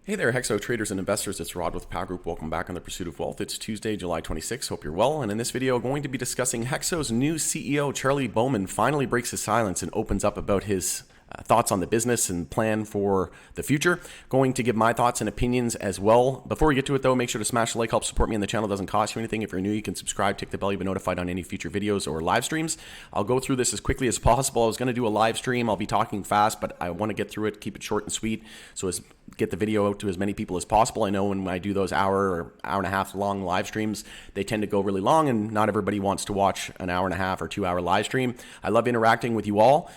Hey there, Hexo traders and investors. It's Rod with Power Group. Welcome back on the Pursuit of Wealth. It's Tuesday, July 26th. Hope you're well. And in this video, going to be discussing Hexo's new CEO, Charlie Bowman, finally breaks his silence and opens up about his thoughts on the business and plan for the future. Going to give my thoughts and opinions as well. Before we get to it though, make sure to smash the like, help support me, and the channel doesn't cost you anything. If you're new, you can subscribe, tick the bell, you'll be notified on any future videos or live streams. I'll go through this as quickly as possible. I was going to do a live stream. I'll be talking fast, but I want to get through it, keep it short and sweet, so as get the video out to as many people as possible. I know when I do those hour or hour and a half long live streams, they tend to go really long, and not everybody wants to watch an hour and a half or 2 hour live stream. I love interacting with you all,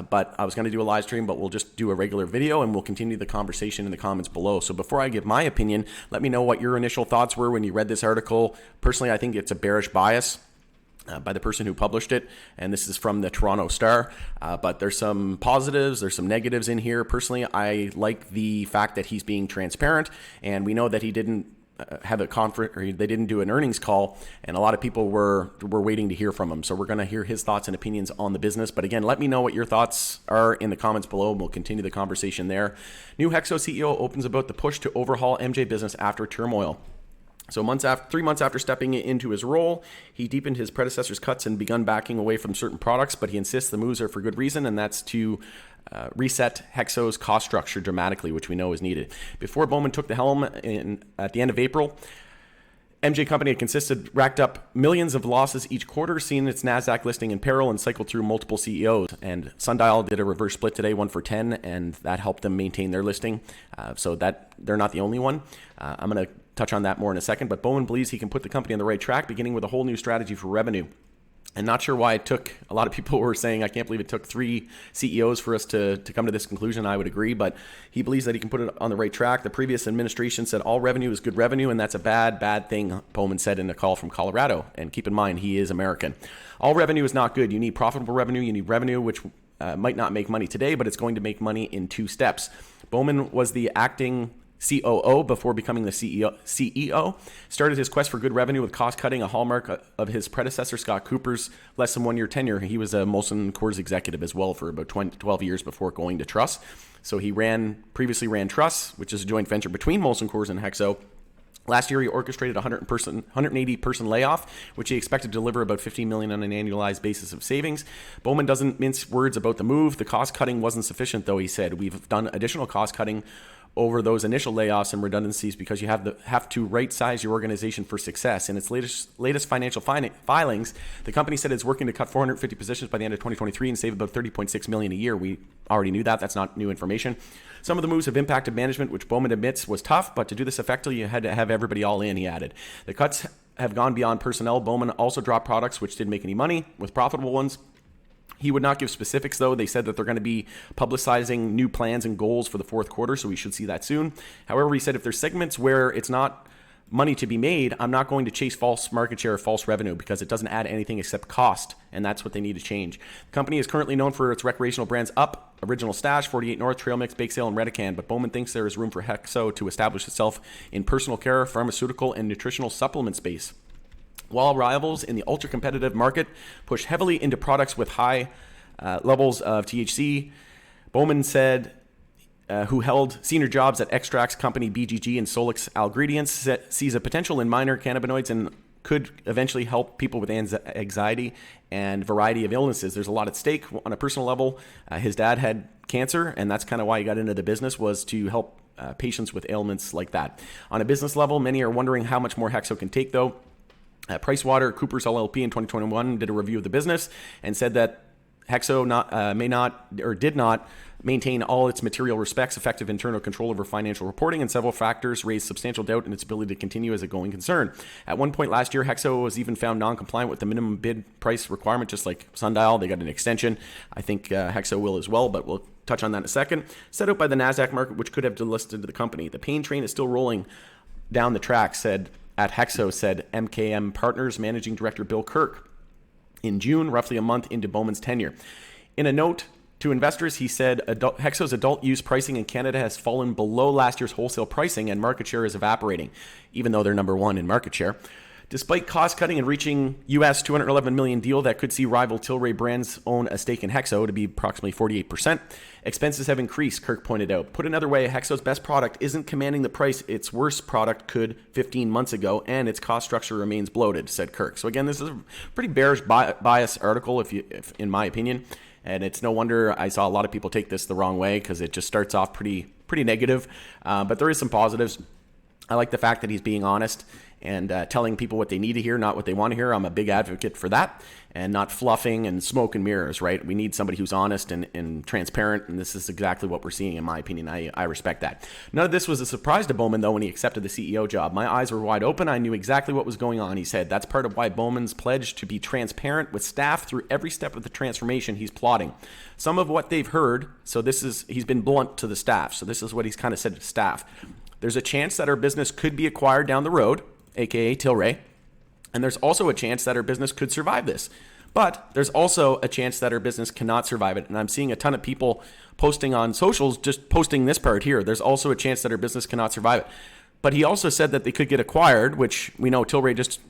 but I was going to do a live stream, but we'll just do a regular video and we'll continue the conversation in the comments below. So before I give my opinion, let me know what your initial thoughts were when you read this article. Personally, I think it's a bearish bias by the person who published it, and this is from the Toronto Star, but there's some positives, there's some negatives in here. Personally, I like the fact that he's being transparent, and we know that he didn't have a conference, or they didn't do an earnings call, and a lot of people were waiting to hear from him. So we're going to hear his thoughts and opinions on the business. But again, let me know what your thoughts are in the comments below, and we'll continue the conversation there. New Hexo CEO opens about the push to overhaul MJ business after turmoil. So 3 months after stepping into his role, he deepened his predecessor's cuts and begun backing away from certain products, but he insists the moves are for good reason, and that's to reset Hexo's cost structure dramatically, which we know is needed. Before Bowman took the helm at the end of April, MJ Company had racked up millions of losses each quarter, seen its NASDAQ listing in peril, and cycled through multiple CEOs. And Sundial did a reverse split today, 1 for 10, and that helped them maintain their listing. So that they're not the only one. I'm going to touch on that more in a second, but Bowman believes he can put the company on the right track, beginning with a whole new strategy for revenue. And not sure why it took, a lot of people were saying, I can't believe it took 3 CEOs for us to come to this conclusion. I would agree, but he believes that he can put it on the right track. The previous administration said all revenue is good revenue, and that's a bad thing, Bowman said in a call from Colorado. And keep in mind, he is American. All revenue is not good. You need profitable revenue. You need revenue which might not make money today, but it's going to make money in 2 steps. Bowman was the acting COO before becoming the CEO, started his quest for good revenue with cost cutting, a hallmark of his predecessor, Scott Cooper's less than 1 year tenure. He was a Molson Coors executive as well for about 12 years before going to Truss. So he previously ran Truss, which is a joint venture between Molson Coors and Hexo. Last year, he orchestrated a 180-person layoff, which he expected to deliver about $15 million on an annualized basis of savings. Bowman doesn't mince words about the move. The cost cutting wasn't sufficient, though, he said. We've done additional cost cutting over those initial layoffs and redundancies because you have to right-size your organization for success. In its latest financial filings, the company said it's working to cut 450 positions by the end of 2023 and save about $30.6 million a year. We already knew that. That's not new information. Some of the moves have impacted management, which Bowman admits was tough, but to do this effectively, you had to have everybody all in, he added. The cuts have gone beyond personnel. Bowman also dropped products which didn't make any money, with profitable ones. He would not give specifics, though. They said that they're going to be publicizing new plans and goals for the fourth quarter, so we should see that soon. However, he said if there's segments where it's not money to be made, I'm not going to chase false market share or false revenue because it doesn't add anything except cost, and that's what they need to change. The company is currently known for its recreational brands Up, Original Stash, 48 North, Trail Mix, Bake Sale, and Redecan, but Bowman thinks there is room for Hexo to establish itself in personal care, pharmaceutical, and nutritional supplement space. While rivals in the ultra-competitive market push heavily into products with high levels of THC, Bowman said, who held senior jobs at extracts company BGG and Solix Ingredients, sees a potential in minor cannabinoids and could eventually help people with anxiety and variety of illnesses. There's a lot at stake on a personal level. His dad had cancer, and that's kind of why he got into the business, was to help patients with ailments like that. On a business level, many are wondering how much more Hexo can take, though. PricewaterhouseCoopers LLP in 2021 did a review of the business and said that Hexo did not maintain all its material respects, effective internal control over financial reporting, and several factors raised substantial doubt in its ability to continue as a going concern. At one point last year, Hexo was even found non-compliant with the minimum bid price requirement, just like Sundial. They got an extension. I think Hexo will as well, but we'll touch on that in a second. Set out by the NASDAQ market, which could have delisted the company. The pain train is still rolling down the track, said MKM Partners Managing Director Bill Kirk in June, roughly a month into Bowman's tenure. In a note to investors, he said Hexo's adult use pricing in Canada has fallen below last year's wholesale pricing and market share is evaporating, even though they're number 1 in market share. Despite cost cutting and reaching US $211 million deal that could see rival Tilray Brands own a stake in Hexo to be approximately 48%, expenses have increased, Kirk pointed out. Put another way, Hexo's best product isn't commanding the price its worst product could 15 months ago, and its cost structure remains bloated, said Kirk. So again, this is a pretty bearish bias article, if in my opinion, and it's no wonder I saw a lot of people take this the wrong way because it just starts off pretty negative, but there is some positives. I like the fact that he's being honest and telling people what they need to hear, not what they want to hear. I'm a big advocate for that, and not fluffing and smoke and mirrors, right? We need somebody who's honest and transparent, and this is exactly what we're seeing, in my opinion. I respect that. None of this was a surprise to Bowman, though, when he accepted the CEO job. My eyes were wide open. I knew exactly what was going on, he said. That's part of why Bowman's pledged to be transparent with staff through every step of the transformation he's plotting. Some of what they've heard, he's been blunt to the staff, so this is what he's kind of said to staff. There's a chance that our business could be acquired down the road, aka Tilray, and there's also a chance that our business could survive this. But there's also a chance that our business cannot survive it. And I'm seeing a ton of people posting on socials, just posting this part here. There's also a chance that our business cannot survive it. But he also said that they could get acquired, which we know Tilray just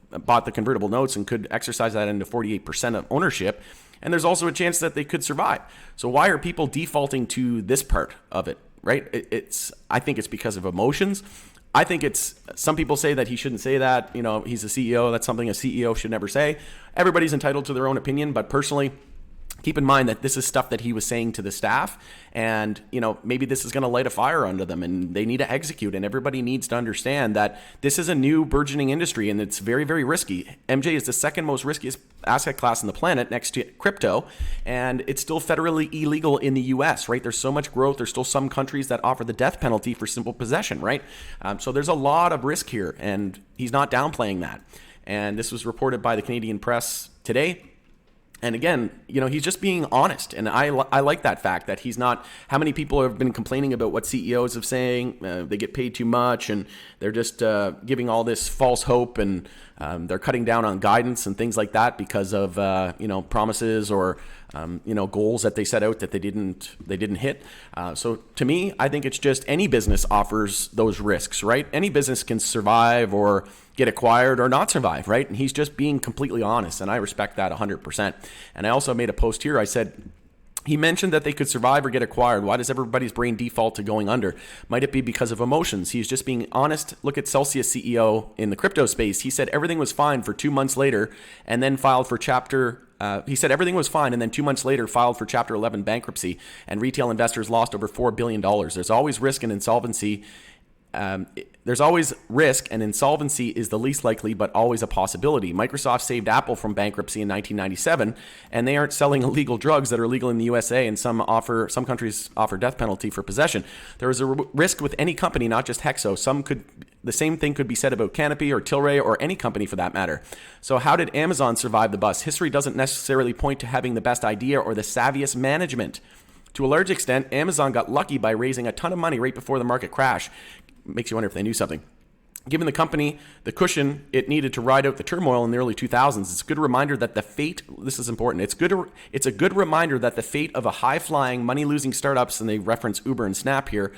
bought the convertible notes and could exercise that into 48% of ownership. And there's also a chance that they could survive. So why are people defaulting to this part of it, right? I think it's because of emotions. I think some people say that he shouldn't say that. You know, he's a CEO. That's something a CEO should never say. Everybody's entitled to their own opinion, but personally, keep in mind that this is stuff that he was saying to the staff, and maybe this is going to light a fire under them, and they need to execute. And everybody needs to understand that this is a new burgeoning industry, and it's very, very risky. MJ is the second most riskiest asset class on the planet, next to crypto, and it's still federally illegal in the U.S. Right? There's so much growth. There's still some countries that offer the death penalty for simple possession. Right? So there's a lot of risk here, and he's not downplaying that. And this was reported by the Canadian Press today. And again, he's just being honest. And I like that fact that he's not, how many people have been complaining about what CEOs are saying, they get paid too much and they're just giving all this false hope, and they're cutting down on guidance and things like that because of, promises or, goals that they set out that they didn't hit. So to me, I think it's just any business offers those risks, right? Any business can survive or get acquired or not survive, right? And he's just being completely honest, and I respect that 100%. And I also made a post here. I said, he mentioned that they could survive or get acquired. Why does everybody's brain default to going under? Might it be because of emotions? He's just being honest. Look at Celsius CEO in the crypto space. He said everything was fine for 2 months later, and then filed for he said everything was fine, and then 2 months later filed for Chapter 11 bankruptcy, and retail investors lost over $4 billion. There's always risk and insolvency. There's always risk, and insolvency is the least likely, but always a possibility. Microsoft saved Apple from bankruptcy in 1997, and they aren't selling illegal drugs that are legal in the USA, and some countries offer death penalty for possession. There is a risk with any company, not just Hexo. The same thing could be said about Canopy or Tilray or any company for that matter. So how did Amazon survive the bust? History doesn't necessarily point to having the best idea or the savviest management. To a large extent, Amazon got lucky by raising a ton of money right before the market crash. Makes you wonder if they knew something. Given the company the cushion it needed to ride out the turmoil in the early 2000s, it's a good reminder that this is important. It's a good reminder that the fate of a high-flying, money-losing startups, and they reference Uber and Snap here,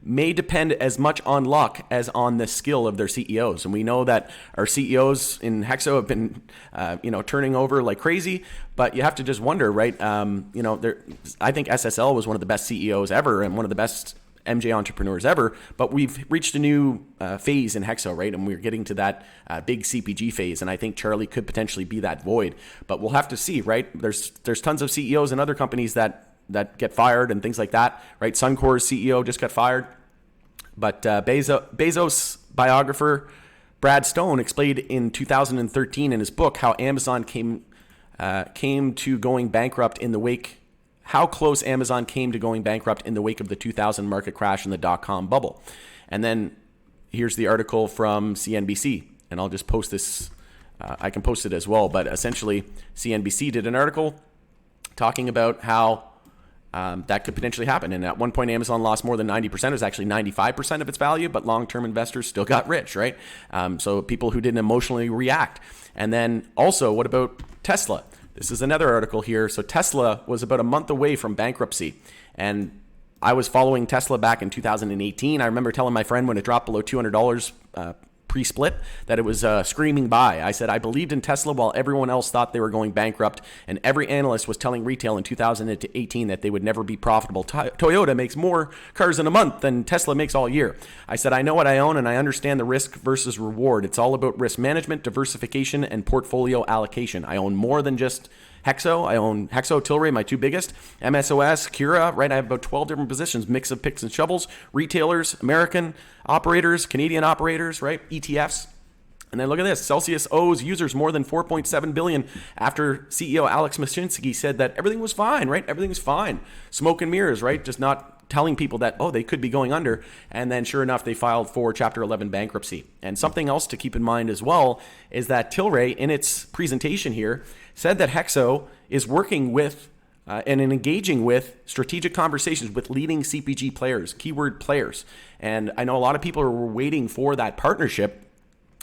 may depend as much on luck as on the skill of their CEOs. And we know that our CEOs in Hexo have been, turning over like crazy. But you have to just wonder, right? I think SSL was one of the best CEOs ever and one of the best MJ entrepreneurs ever, but we've reached a new phase in Hexo, right? And we're getting to that big CPG phase, and I think Charlie could potentially be that void. But we'll have to see, right? There's tons of CEOs in other companies that get fired and things like that, right? Suncor's CEO just got fired. But Bezos biographer Brad Stone explained in 2013 in his book how Amazon came to going bankrupt in the wake. How close Amazon came to going bankrupt in the wake of the 2000 market crash and the dot-com bubble. And then here's the article from CNBC, and I'll just post this. I can post it as well, but essentially CNBC did an article talking about how that could potentially happen. And at one point, Amazon lost more than 90%. It was actually 95% of its value, but long-term investors still got rich, right? So people who didn't emotionally react. And then also, what about Tesla? This is another article here. So Tesla was about a month away from bankruptcy. And I was following Tesla back in 2018. I remember telling my friend when it dropped below $200 pre-split that it was screaming buy. I said I believed in Tesla while everyone else thought they were going bankrupt, and every analyst was telling retail in 2018 that they would never be profitable. Toyota makes more cars in a month than Tesla makes all year. I said I know what I own and I understand the risk versus reward. It's all about risk management, diversification, and portfolio allocation. I own more than just Hexo. I own Hexo, Tilray, my two biggest, MSOS, Kura, right? I have about 12 different positions, mix of picks and shovels, retailers, American operators, Canadian operators, right? ETFs. And then look at this. Celsius owes users more than $4.7 billion after CEO Alex Mashinsky said that everything was fine, right? Everything was fine. Smoke and mirrors, right? Just not telling people that, oh, they could be going under. And then sure enough, they filed for Chapter 11 bankruptcy. And something else to keep in mind as well is that Tilray, in its presentation here, said that Hexo is working with and engaging with strategic conversations with leading CPG players, keyword players. And I know a lot of people are waiting for that partnership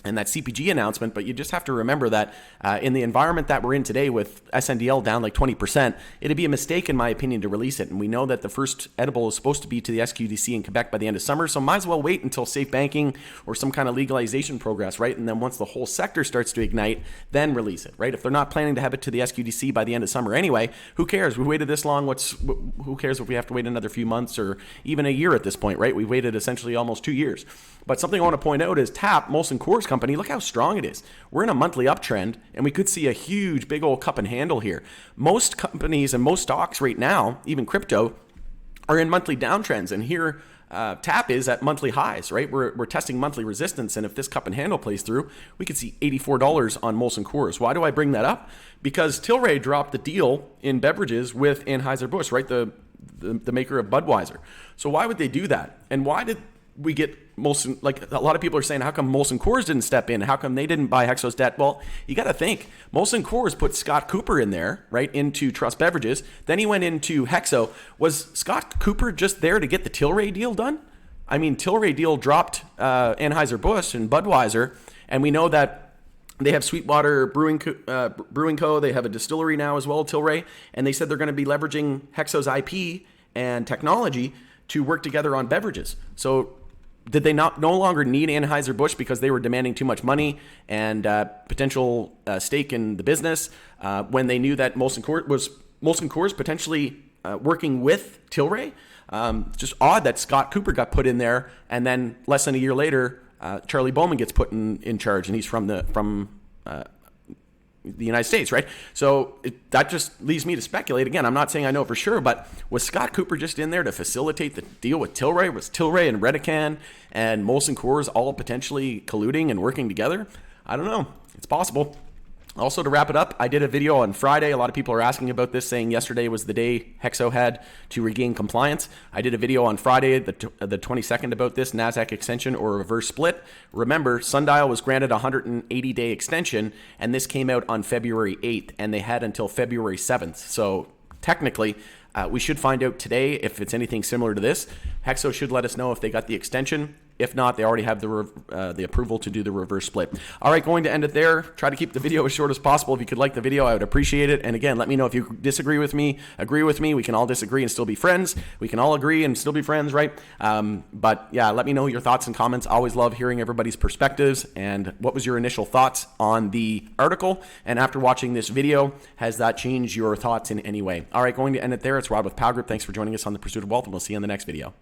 and that CPG announcement, but you just have to remember that in the environment that we're in today with SNDL down like 20%, it'd be a mistake, in my opinion, to release it. And we know that the first edible is supposed to be to the SQDC in Quebec by the end of summer, so might as well wait until safe banking or some kind of legalization progress, right? And then once the whole sector starts to ignite, then release it, right? If they're not planning to have it to the SQDC by the end of summer anyway, who cares? We waited this long. Who cares if we have to wait another few months or even a year at this point, right? We waited essentially almost 2 years. But something I want to point out is TAP, Molson Coors company, look how strong it is. We're in a monthly uptrend, and we could see a huge, big old cup and handle here. Most companies and most stocks right now, even crypto, are in monthly downtrends. And here, TAP is at monthly highs, right? We're testing monthly resistance, and if this cup and handle plays through, we could see $84 on Molson Coors. Why do I bring that up? Because Tilray dropped the deal in beverages with Anheuser-Busch, right? The maker of Budweiser. So why would they do that? And why did we get Molson, like a lot of people are saying, how come Molson Coors didn't step in? How come they didn't buy Hexo's debt? Well, you got to think. Molson Coors put Scott Cooper in there, right, into Trust Beverages. Then he went into Hexo. Was Scott Cooper just there to get the Tilray deal done? I mean, Tilray deal dropped Anheuser-Busch and Budweiser, and we know that they have Sweetwater Brewing Co. They have a distillery now as well, Tilray, and they said they're going to be leveraging Hexo's IP and technology to work together on beverages. So did they no longer need Anheuser-Busch because they were demanding too much money and potential stake in the business when they knew that Molson Coors potentially working with Tilray? Just odd that Scott Cooper got put in there, and then less than a year later, Charlie Bowman gets put in charge, and he's from the United States, right? So that just leaves me to speculate. Again, I'm not saying I know for sure, but was Scott Cooper just in there to facilitate the deal with Tilray? Was Tilray and Redecan and Molson Coors all potentially colluding and working together? I don't know. It's possible. Also, to wrap it up, I did a video on Friday. A lot of people are asking about this, saying yesterday was the day Hexo had to regain compliance. I did a video on Friday, the 22nd, about this NASDAQ extension or reverse split. Remember, Sundial was granted a 180-day extension, and this came out on February 8th, and they had until February 7th. So technically, we should find out today if it's anything similar to this. Hexo should let us know if they got the extension. If not, they already have the approval to do the reverse split. All right, going to end it there. Try to keep the video as short as possible. If you could like the video, I would appreciate it. And again, let me know if you disagree with me, agree with me. We can all disagree and still be friends. We can all agree and still be friends, right? But yeah, let me know your thoughts and comments. I always love hearing everybody's perspectives. And what was your initial thoughts on the article? And after watching this video, has that changed your thoughts in any way? All right, going to end it there. It's Rod with Power Group. Thanks for joining us on The Pursuit of Wealth, and we'll see you in the next video.